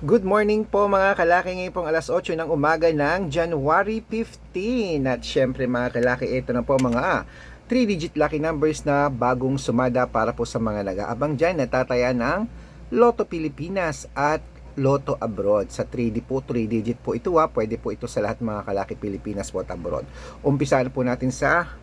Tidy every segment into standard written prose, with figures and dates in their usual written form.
Good morning po mga kalaki, ngayon pong alas 8 ng umaga ng January 15. At syempre mga kalaki, ito na po mga 3-digit lucky numbers na bagong sumada para po sa mga nag-aabang dyan. Natataya ng Lotto Pilipinas at Lotto Abroad. Sa 3D po, 3-digit po ito pwede po ito sa lahat mga kalaki Pilipinas po at abroad. Umpisahan po natin sa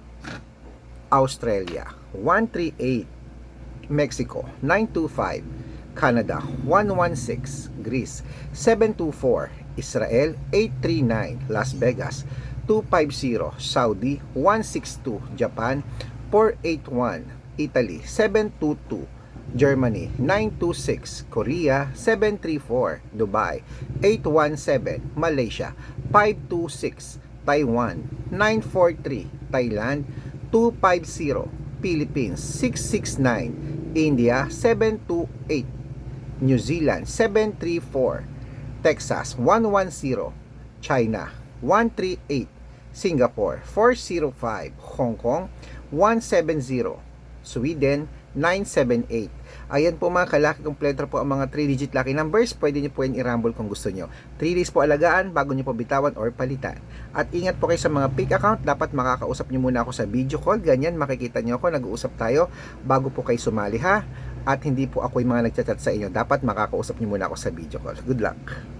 Australia, 138, Mexico, 925, Canada 116, Greece 724, Israel 839, Las Vegas 250, Saudi 162, Japan 481, Italy 722, Germany 926, Korea 734, Dubai 817, Malaysia 526, Taiwan 943, Thailand 250, Philippines 669, India 728, New Zealand 734, Texas 110, China 138, Singapore 405, Hong Kong 170, Sweden 978. Ayan po mga kalaki, kompleto po ang mga 3-digit lucky numbers. Pwede nyo po yan i-rumble kung gusto nyo. 3 days po alagaan bago nyo po bitawan or palitan. At ingat po kayo sa mga fake account. Dapat makakausap nyo muna ako sa video call. Ganyan makikita nyo ako, nag-uusap tayo bago po kayo sumali ha. At hindi po ako yung mga nagchat-chat sa inyo. Dapat makakausap nyo muna ako sa video call. Good luck!